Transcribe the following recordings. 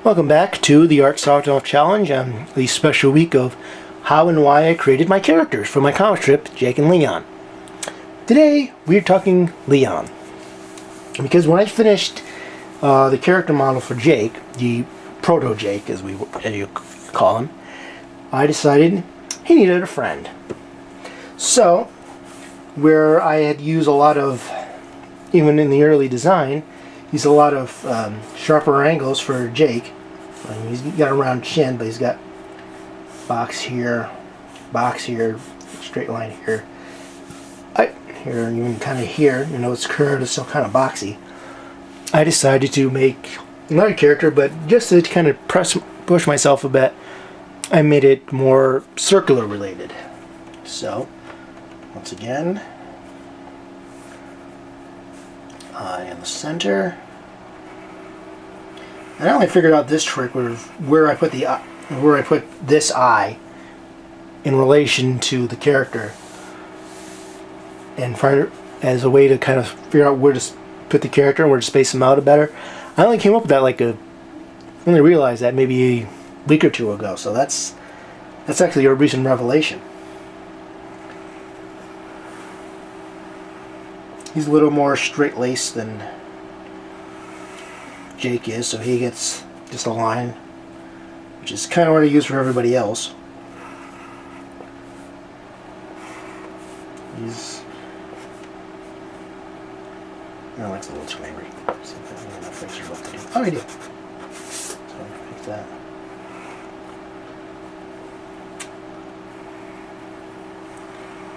Welcome back to the Art Soundoff Challenge on the special week of how and why I created my characters for my comic strip, Jake and Leon. Today, we're talking Leon. Because when I finished the character model for Jake, the proto-Jake as you call him, I decided he needed a friend. So, where I had used a lot of, even in the early design, used a lot of sharper angles for Jake. He's got a round chin, but he's got box here, straight line here, here, and even kind of here. You know, it's curved, it's still kind of boxy. I decided to make another character, but just to kind of push myself a bit, I made it more circular related. So, once again, eye in the center. And I only figured out this trick where I put this eye in relation to the character, and as a way to kind of figure out where to put the character and where to space them out better. I only came up with that I only realized that maybe a week or two ago. So that's actually a recent revelation. He's a little more straight-laced than Jake is, so he gets just a line, which is kind of what I use for everybody else. That's a little too angry. See if I'm gonna fix what to do. Oh, I do. So fix that.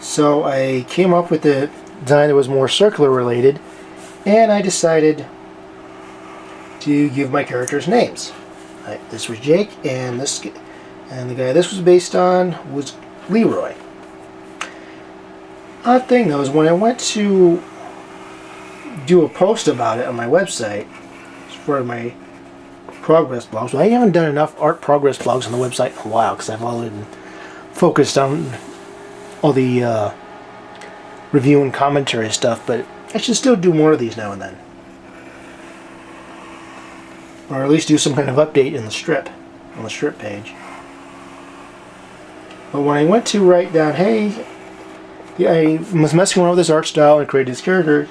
So I came up with the design that was more circular related, and I decided to give my characters names. This was Jake, and the guy this was based on was Leroy. Odd thing though is when I went to do a post about it on my website for my progress blogs. Well, I haven't done enough art progress blogs on the website in a while because I've always been focused on all the review and commentary stuff, but I should still do more of these now and then. Or at least do some kind of update in the strip, on the strip page. But when I went to write down, hey, I was messing around with this art style and created these characters,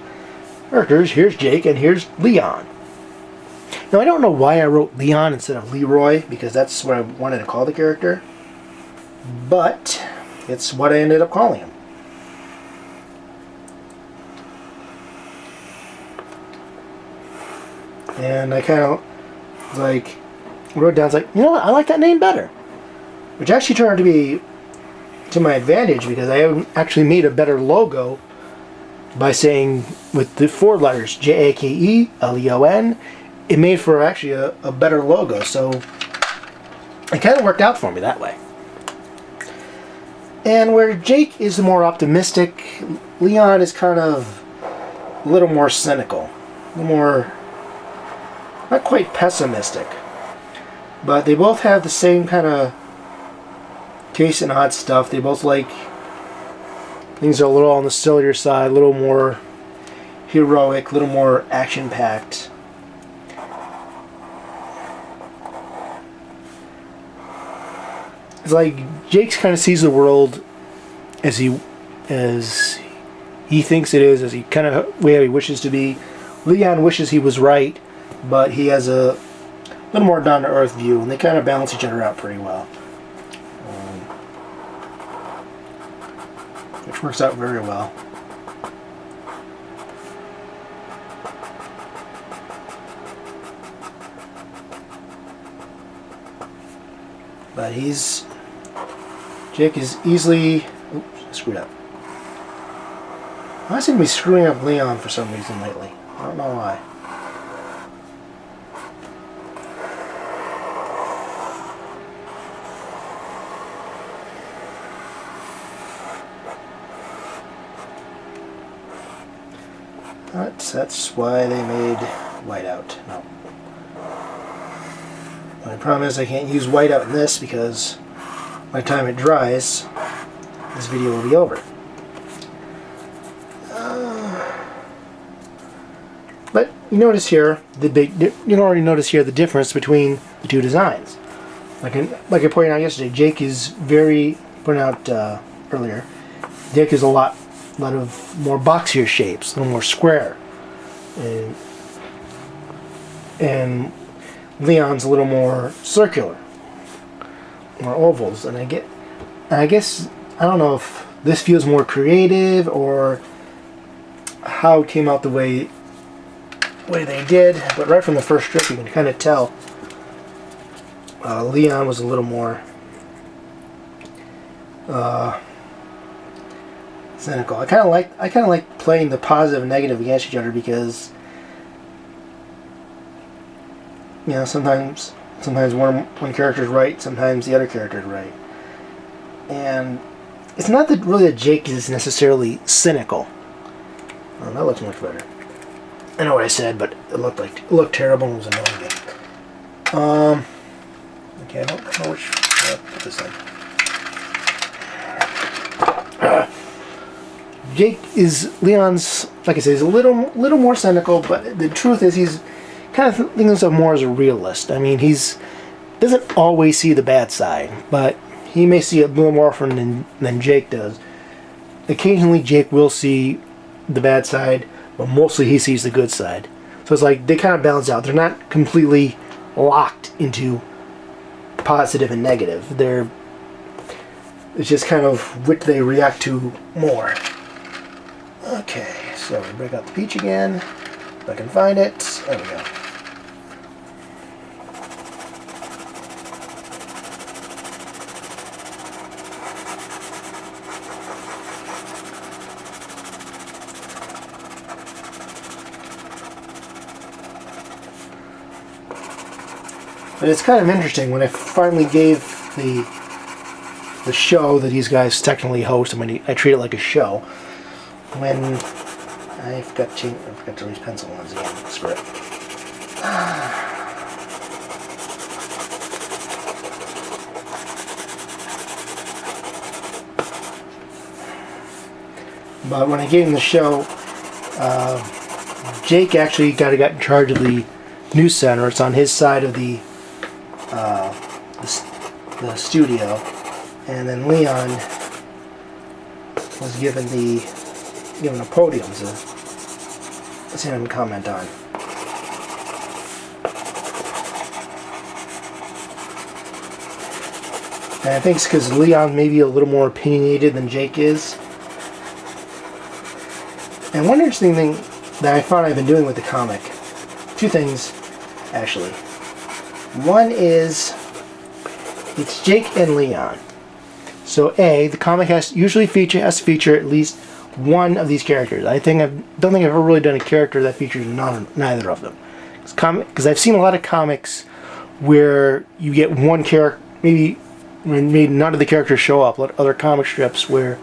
here's Jake and here's Leon. Now I don't know why I wrote Leon instead of Leroy, because that's what I wanted to call the character, but it's what I ended up calling him. And I kind of wrote down, you know what, I like that name better. Which actually turned out to be to my advantage, because I actually made a better logo by saying with the 4 letters, J-A-K-E-L-E-O-N, it made for actually a better logo. So it kind of worked out for me that way. And where Jake is the more optimistic, Leon is kind of a little more cynical. A little more, not quite pessimistic. But they both have the same kind of case and odd stuff. They both like things are a little on the sillier side, a little more heroic, a little more action-packed. It's like Jake kind of sees the world as he thinks it is, as he kind of way he wishes to be. Leon wishes he was right, but he has a little more down-to-earth view, and they kind of balance each other out pretty well. Which works out very well. But Jake is easily, oops, I screwed up. I seem to be screwing up Leon for some reason lately. I don't know why. That's why they made whiteout. No. My problem is I can't use whiteout in this because by the time it dries, this video will be over. But you notice here you already notice here the difference between the two designs. Like I pointed out yesterday, Jake is very pointed out earlier. Jake is a lot of more boxier shapes, a little more square, and Leon's a little more circular, more ovals. And I guess I don't know if this feels more creative or how it came out the way they did, but right from the first strip you can kind of tell Leon was a little more cynical. I kind of like playing the positive and negative against each other, because you know sometimes one character's right, sometimes the other character's right, and it's not that really that Jake is necessarily cynical. Oh, that looks much better. I know what I said, but it looked terrible and was annoying. Okay, I don't know which. I'll put this in. Jake is Leon's, like I said, he's a little more cynical, but the truth is he's kind of thinking of himself more as a realist. I mean, doesn't always see the bad side, but he may see it a little more often than Jake does. Occasionally, Jake will see the bad side, but mostly he sees the good side. So it's like they kind of balance out. They're not completely locked into positive and negative. It's just kind of which they react to more. Okay, so we break out the peach again. If I can find it. There we go. But it's kind of interesting when I finally gave the show that these guys technically host. I mean, I treat it like a show. When I forgot to use pencil ones again. Screw it. But when I gave him the show, Jake actually got in charge of the news center. It's on his side of the studio, and then Leon was given a podium to see him comment on. And I think it's because Leon may be a little more opinionated than Jake is. And one interesting thing that I found I've been doing with the comic, two things actually. One is it's Jake and Leon. So the comic has to feature at least one of these characters. I don't think I've ever really done a character that features neither of them. Because I've seen a lot of comics where you get one character, maybe none of the characters show up. Like other comic strips where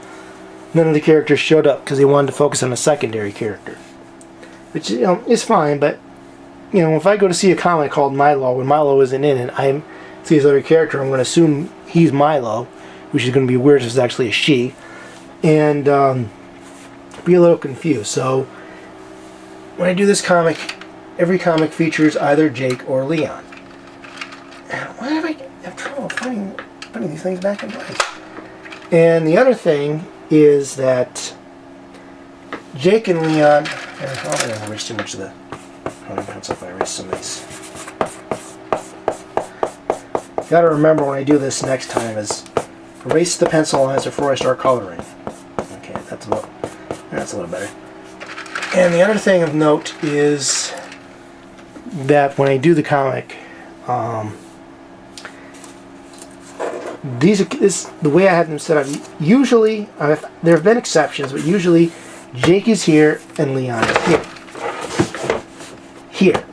none of the characters showed up because they wanted to focus on a secondary character, which is fine. But if I go to see a comic called Milo and Milo isn't in it, I see this other character, I'm going to assume he's Milo, which is going to be weird if it's actually a she, and be a little confused. So when I do this comic, every comic features either Jake or Leon. And why have I have trouble putting these things back in place? And the other thing is that Jake and Leon. I don't want to erase too much of the. I don't know if I erase some of these. Gotta remember when I do this next time is erase the pencil lines before I start coloring. Okay, that's a little better. And the other thing of note is that when I do the comic, the way I have them set up. Usually, there have been exceptions, but usually Jake is here and Leon is here. Here,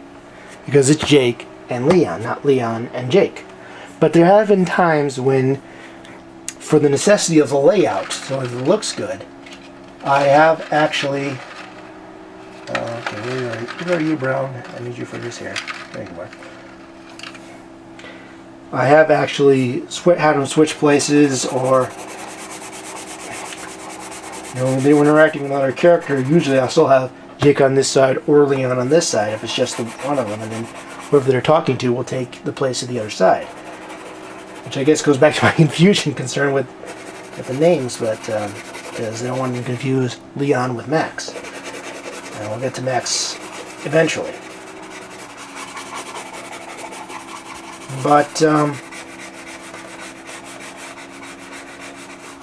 because it's Jake and Leon, not Leon and Jake. But there have been times when, for the necessity of the layout, so it looks good, I have actually. Okay, where are you, Brown? I need you for this here. There you are. I have actually had them switch places, or when they were interacting with another character, usually I still have Jake on this side or Leon on this side if it's just the one of them, and then whoever they're talking to will take the place of the other side. Which I guess goes back to my confusion concern with the names, but because they don't want to confuse Leon with Max. And we'll get to Max eventually. But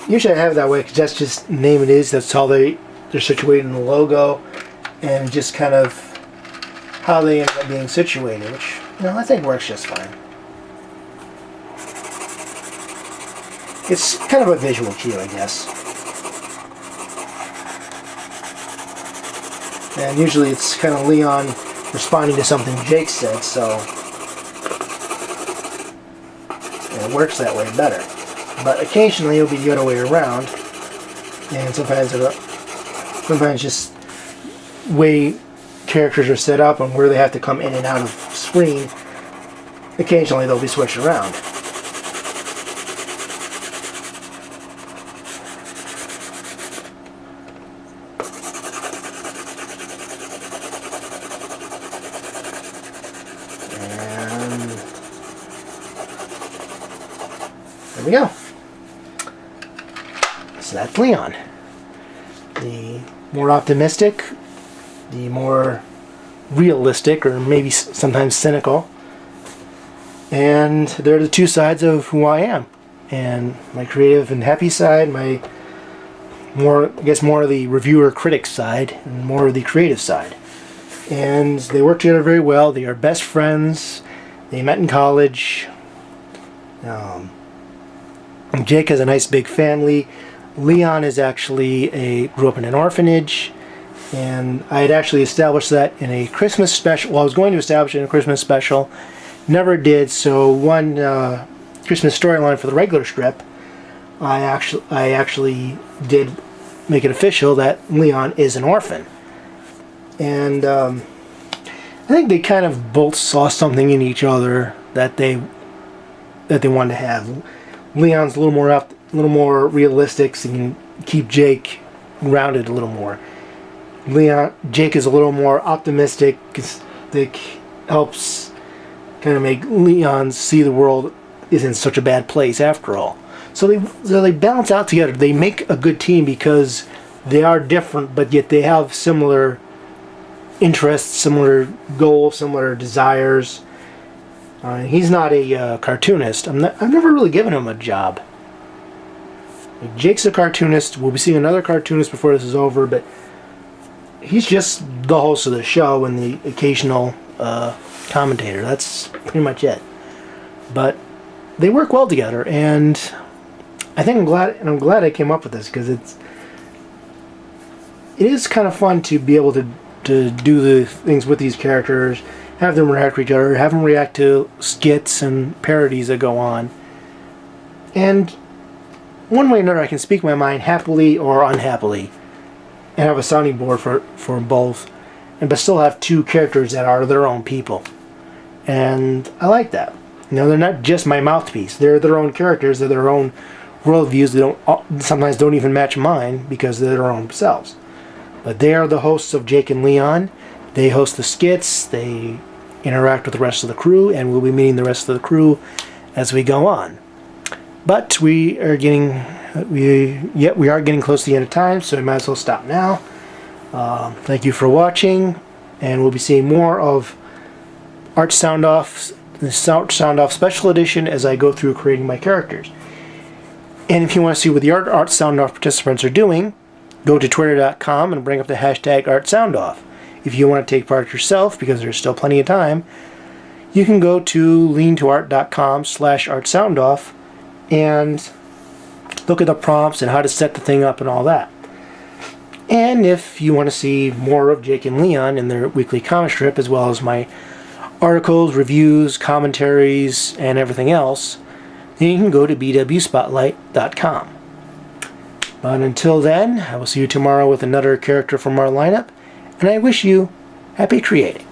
usually I have it that way because that's just the name it is. That's how they're situated in the logo, and just kind of how they end up being situated, which, you know, I think works just fine. It's kind of a visual cue, I guess. And usually it's kind of Leon responding to something Jake said, so it works that way better. But occasionally it'll be the other way around, and sometimes just way characters are set up and where they have to come in and out of screen, occasionally they'll be switched around. And there we go. So that's Leon. The more optimistic, the more realistic, or maybe sometimes cynical. And they're the two sides of who I am. And my creative and happy side, my more of the reviewer critic side, and more of the creative side. And they work together very well. They are best friends. They met in college. Jake has a nice big family. Leon is actually grew up in an orphanage, and I had actually established that in a Christmas special. Well, I was going to establish it in a Christmas special, never did. So one Christmas storyline for the regular strip, I actually did make it official that Leon is an orphan, and I think they kind of both saw something in each other that they wanted to have. Leon's a little more realistic, so you can keep Jake grounded a little more. Jake is a little more optimistic, that helps kind of make Leon see the world isn't such a bad place after all. So they balance out together. They make a good team because they are different, but yet they have similar interests, similar goals, similar desires. He's not a cartoonist. I've never really given him a job. Jake's a cartoonist. We'll be seeing another cartoonist before this is over, but he's just the host of the show and the occasional commentator. That's pretty much it. But they work well together, and I think I'm glad I came up with this, because it is kind of fun to be able to do the things with these characters, have them react to each other, have them react to skits and parodies that go on. And one way or another, I can speak my mind happily or unhappily, and have a sounding board for both, but still have two characters that are their own people. And I like that. You know, they're not just my mouthpiece. They're their own characters. They're their own worldviews. They sometimes don't even match mine because they're their own selves. But they are the hosts of Jake and Leon. They host the skits. They interact with the rest of the crew, and we'll be meeting the rest of the crew as we go on. But we are getting close to the end of time, so we might as well stop now. Thank you for watching, and we'll be seeing more of Art Soundoff, the Art Soundoff Special Edition, as I go through creating my characters. And if you want to see what the Art Soundoff participants are doing, go to twitter.com and bring up the hashtag Art Soundoff. If you want to take part yourself, because there's still plenty of time, you can go to leantoart.com/artsoundoff and look at the prompts and how to set the thing up and all that. And if you want to see more of Jake and Leon in their weekly comic strip, as well as my articles, reviews, commentaries, and everything else, then you can go to bwspotlight.com. But until then, I will see you tomorrow with another character from our lineup, and I wish you happy creating.